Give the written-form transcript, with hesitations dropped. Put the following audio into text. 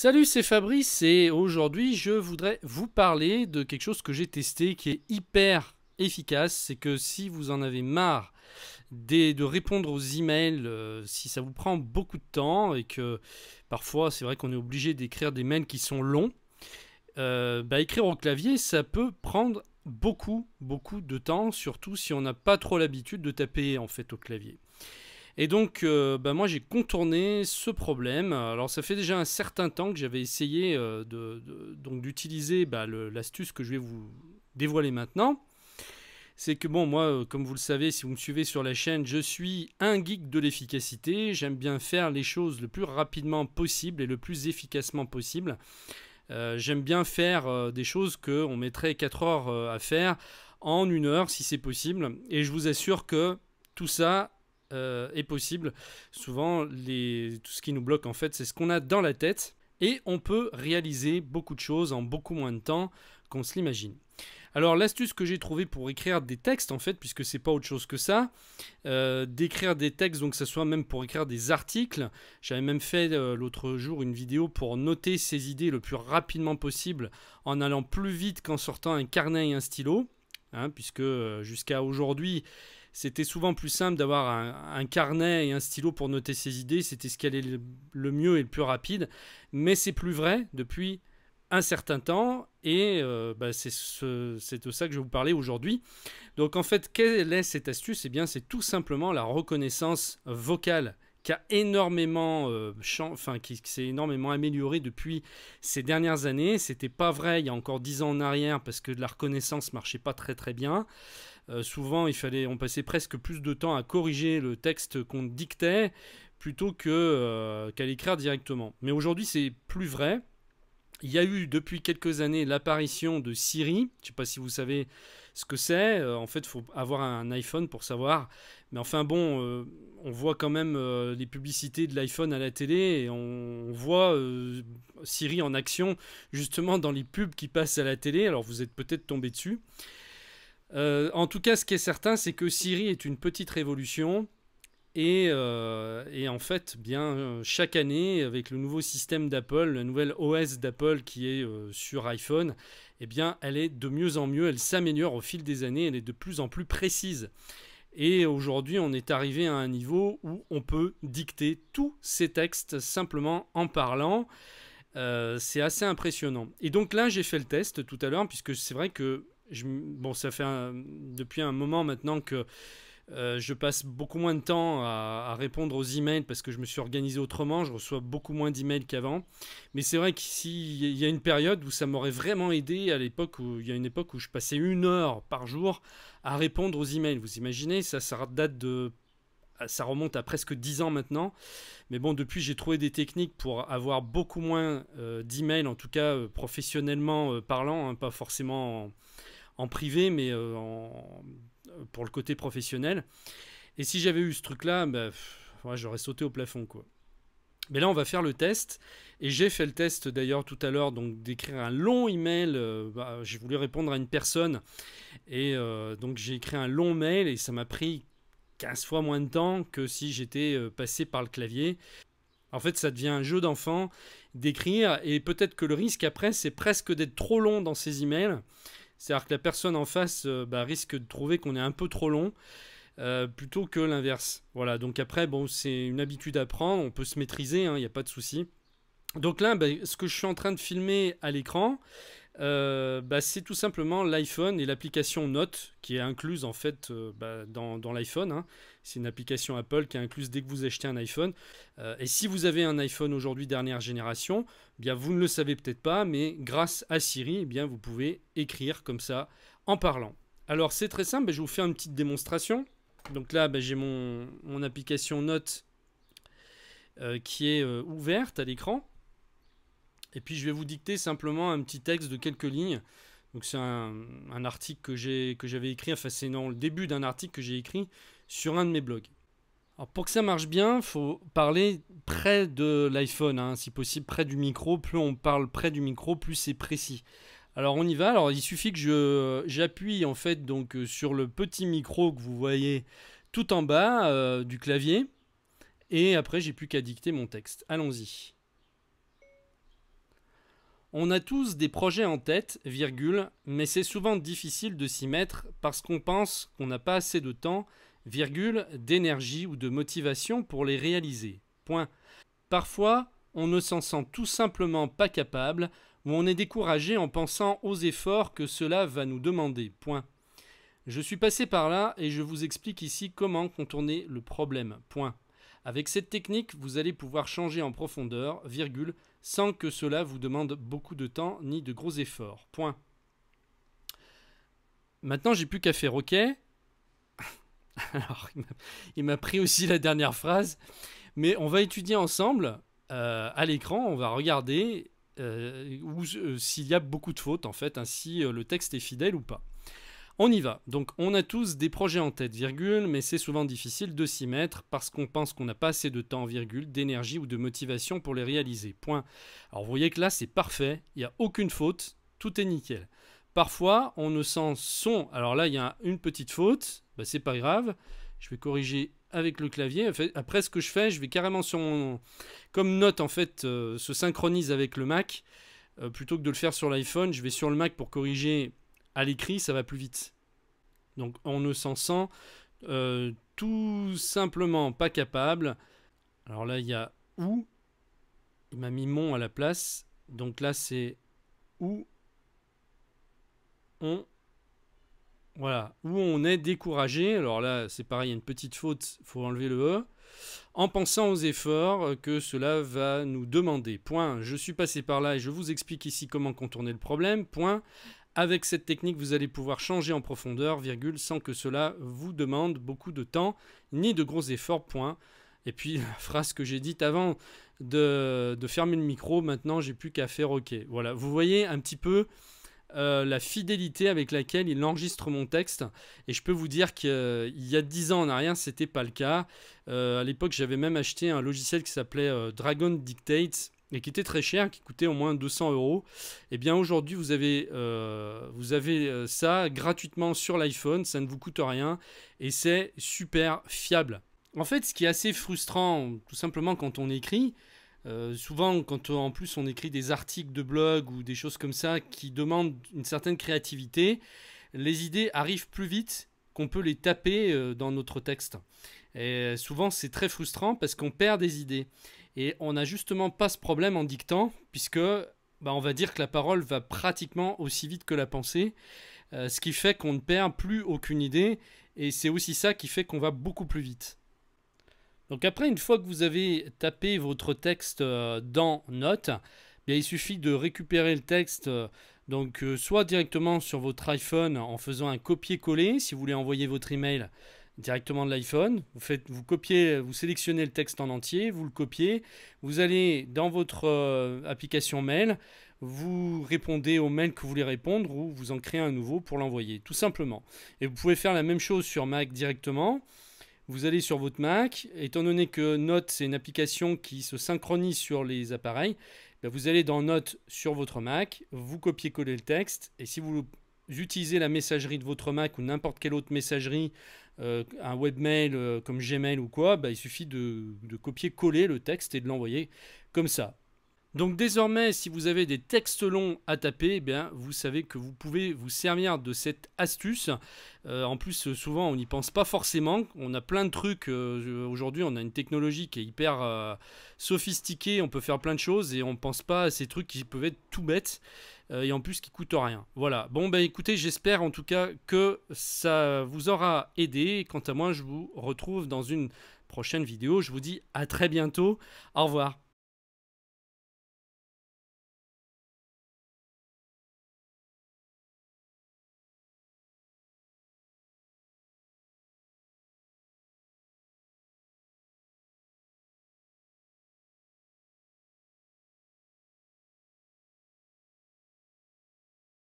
Salut, c'est Fabrice et aujourd'hui je voudrais vous parler de quelque chose que j'ai testé qui est hyper efficace. C'est que si vous en avez marre de répondre aux emails, si ça vous prend beaucoup de temps et que parfois c'est vrai qu'on est obligé d'écrire des mails qui sont longs, écrire au clavier ça peut prendre beaucoup de temps, surtout si on n'a pas trop l'habitude de taper en fait au clavier. Et donc, moi j'ai contourné ce problème. Alors ça fait déjà un certain temps que j'avais essayé donc d'utiliser l'astuce que je vais vous dévoiler maintenant. C'est que bon, moi, comme vous le savez, si vous me suivez sur la chaîne, je suis un geek de l'efficacité. J'aime bien faire les choses le plus rapidement possible et le plus efficacement possible. J'aime bien faire des choses qu'on mettrait 4 heures à faire en 1 heure si c'est possible. Et je vous assure que tout ça est possible. Souvent, tout ce qui nous bloque, en fait, c'est ce qu'on a dans la tête. Et on peut réaliser beaucoup de choses en beaucoup moins de temps qu'on se l'imagine. Alors, l'astuce que j'ai trouvée pour écrire des textes, en fait, puisque c'est pas autre chose que ça, d'écrire des textes, donc que ce soit même pour écrire des articles. J'avais même fait l'autre jour une vidéo pour noter ses idées le plus rapidement possible en allant plus vite qu'en sortant un carnet et un stylo. Puisque jusqu'à aujourd'hui, c'était souvent plus simple d'avoir un carnet et un stylo pour noter ses idées. C'était ce qui allait le mieux et le plus rapide. Mais c'est plus vrai depuis un certain temps. Et c'est de ça que je vais vous parler aujourd'hui. Donc en fait, quelle est cette astuce? Eh bien, c'est tout simplement la reconnaissance vocale qui a énormément, qui s'est énormément améliorée depuis ces dernières années. C'était pas vrai il y a encore 10 ans en arrière parce que la reconnaissance marchait pas très bien. Souvent, on passait presque plus de temps à corriger le texte qu'on dictait plutôt qu'à l'écrire directement. Mais aujourd'hui, c'est plus vrai. Il y a eu depuis quelques années l'apparition de Siri. Je ne sais pas si vous savez ce que c'est. En fait, il faut avoir un iPhone pour savoir. Mais enfin bon, on voit quand même les publicités de l'iPhone à la télé et on voit Siri en action justement dans les pubs qui passent à la télé. Alors vous êtes peut-être tombé dessus. En tout cas, ce qui est certain, c'est que Siri est une petite révolution. Et en fait, chaque année, avec le nouveau système d'Apple, la nouvelle OS d'Apple qui est sur iPhone, elle est de mieux en mieux, elle s'améliore au fil des années, elle est de plus en plus précise. Et aujourd'hui, on est arrivé à un niveau où on peut dicter tous ces textes simplement en parlant. C'est assez impressionnant. Et donc là, j'ai fait le test tout à l'heure, puisque c'est vrai que ça fait depuis un moment maintenant que je passe beaucoup moins de temps à répondre aux emails parce que je me suis organisé autrement. Je reçois beaucoup moins d'emails qu'avant. Mais c'est vrai qu'il y a une période où ça m'aurait vraiment aidé il y a une époque où je passais 1 heure par jour à répondre aux emails. Vous imaginez, ça remonte à presque 10 ans maintenant. Mais bon, depuis, j'ai trouvé des techniques pour avoir beaucoup moins d'emails, en tout cas professionnellement parlant, pas forcément en privé, mais pour le côté professionnel. Et si j'avais eu ce truc-là, j'aurais sauté au plafond, quoi. Mais là, on va faire le test. Et j'ai fait le test d'ailleurs tout à l'heure, donc d'écrire un long email. J'ai voulu répondre à une personne. Et donc j'ai écrit un long mail et ça m'a pris 15 fois moins de temps que si j'étais passé par le clavier. En fait, ça devient un jeu d'enfant d'écrire. Et peut-être que le risque après, c'est presque d'être trop long dans ces emails. C'est-à-dire que la personne en face risque de trouver qu'on est un peu trop long plutôt que l'inverse. Voilà, donc après, c'est une habitude à prendre, on peut se maîtriser, il n'y a pas de souci. Donc là, ce que je suis en train de filmer à l'écran, c'est tout simplement l'iPhone et l'application Note qui est incluse en fait dans l'iPhone. C'est une application Apple qui est incluse dès que vous achetez un iPhone. Et si vous avez un iPhone aujourd'hui dernière génération, vous ne le savez peut-être pas, mais grâce à Siri, vous pouvez écrire comme ça en parlant. Alors c'est très simple, je vous fais une petite démonstration. Donc là, j'ai mon application Note qui est ouverte à l'écran. Et puis je vais vous dicter simplement un petit texte de quelques lignes. Donc c'est un article que j'avais écrit, c'est le début d'un article que j'ai écrit sur un de mes blogs. Alors pour que ça marche bien, il faut parler près de l'iPhone, si possible près du micro. Plus on parle près du micro, plus c'est précis. Alors on y va. Alors il suffit que j'appuie en fait donc sur le petit micro que vous voyez tout en bas du clavier. Et après j'ai plus qu'à dicter mon texte. Allons-y. On a tous des projets en tête, virgule, mais c'est souvent difficile de s'y mettre parce qu'on pense qu'on n'a pas assez de temps, virgule, d'énergie ou de motivation pour les réaliser. Point. Parfois, on ne s'en sent tout simplement pas capable ou on est découragé en pensant aux efforts que cela va nous demander. Point. Je suis passé par là et je vous explique ici comment contourner le problème. Point. Avec cette technique, vous allez pouvoir changer en profondeur, virgule, sans que cela vous demande beaucoup de temps ni de gros efforts. Point. Maintenant, j'ai plus qu'à faire OK. Alors, il m'a pris aussi la dernière phrase. Mais on va étudier ensemble à l'écran. On va regarder s'il y a beaucoup de fautes, en fait, si le texte est fidèle ou pas. On y va. Donc, on a tous des projets en tête, virgule, mais c'est souvent difficile de s'y mettre parce qu'on pense qu'on n'a pas assez de temps, virgule, d'énergie ou de motivation pour les réaliser. Point. Alors, vous voyez que là, c'est parfait. Il n'y a aucune faute. Tout est nickel. Parfois, on ne s'en son. Alors là, il y a une petite faute. Ben, c'est pas grave. Je vais corriger avec le clavier. Après, ce que je fais, je vais carrément sur mon... Comme Note, en fait, se synchronise avec le Mac, plutôt que de le faire sur l'iPhone, je vais sur le Mac pour corriger à l'écrit, ça va plus vite. Donc, on ne s'en sent tout simplement pas capable. Alors là, il y a « ou ». Il m'a mis « mon » à la place. Donc là, c'est « ou ». Voilà, où on est découragé. Alors là, c'est pareil, il y a une petite faute, il faut enlever le E. En pensant aux efforts que cela va nous demander. Point. Je suis passé par là et je vous explique ici comment contourner le problème. Point. Avec cette technique, vous allez pouvoir changer en profondeur, virgule, sans que cela vous demande beaucoup de temps ni de gros efforts. Point. Et puis, la phrase que j'ai dite avant de fermer le micro, maintenant, j'ai plus qu'à faire OK. Voilà, vous voyez un petit peu la fidélité avec laquelle il enregistre mon texte. Et je peux vous dire qu'il y a 10 ans en arrière, c'était pas le cas. À l'époque, j'avais même acheté un logiciel qui s'appelait Dragon Dictate et qui était très cher, qui coûtait au moins 200 €. Et bien aujourd'hui, vous avez ça gratuitement sur l'iPhone, ça ne vous coûte rien et c'est super fiable. En fait, ce qui est assez frustrant, tout simplement quand on écrit, souvent, quand en plus on écrit des articles de blog ou des choses comme ça qui demandent une certaine créativité, les idées arrivent plus vite qu'on peut les taper dans notre texte. Et souvent, c'est très frustrant parce qu'on perd des idées. Et on n'a justement pas ce problème en dictant, puisque on va dire que la parole va pratiquement aussi vite que la pensée, ce qui fait qu'on ne perd plus aucune idée. Et c'est aussi ça qui fait qu'on va beaucoup plus vite. Donc après, une fois que vous avez tapé votre texte dans Notes, bien, il suffit de récupérer le texte soit directement sur votre iPhone en faisant un copier-coller, si vous voulez envoyer votre email directement de l'iPhone. Vous sélectionnez le texte en entier, vous le copiez, vous allez dans votre application mail, vous répondez au mail que vous voulez répondre ou vous en créez un nouveau pour l'envoyer, tout simplement. Et vous pouvez faire la même chose sur Mac directement. Vous allez sur votre Mac, étant donné que Notes c'est une application qui se synchronise sur les appareils, vous allez dans Notes sur votre Mac, vous copiez-collez le texte, et si vous utilisez la messagerie de votre Mac ou n'importe quelle autre messagerie, un webmail comme Gmail ou quoi, il suffit de copier-coller le texte et de l'envoyer comme ça. Donc désormais, si vous avez des textes longs à taper, vous savez que vous pouvez vous servir de cette astuce. En plus, souvent, on n'y pense pas forcément. On a plein de trucs. Aujourd'hui, on a une technologie qui est hyper sophistiquée. On peut faire plein de choses et on ne pense pas à ces trucs qui peuvent être tout bêtes et en plus qui ne coûtent rien. Voilà. Bon, écoutez, j'espère en tout cas que ça vous aura aidé. Quant à moi, je vous retrouve dans une prochaine vidéo. Je vous dis à très bientôt. Au revoir.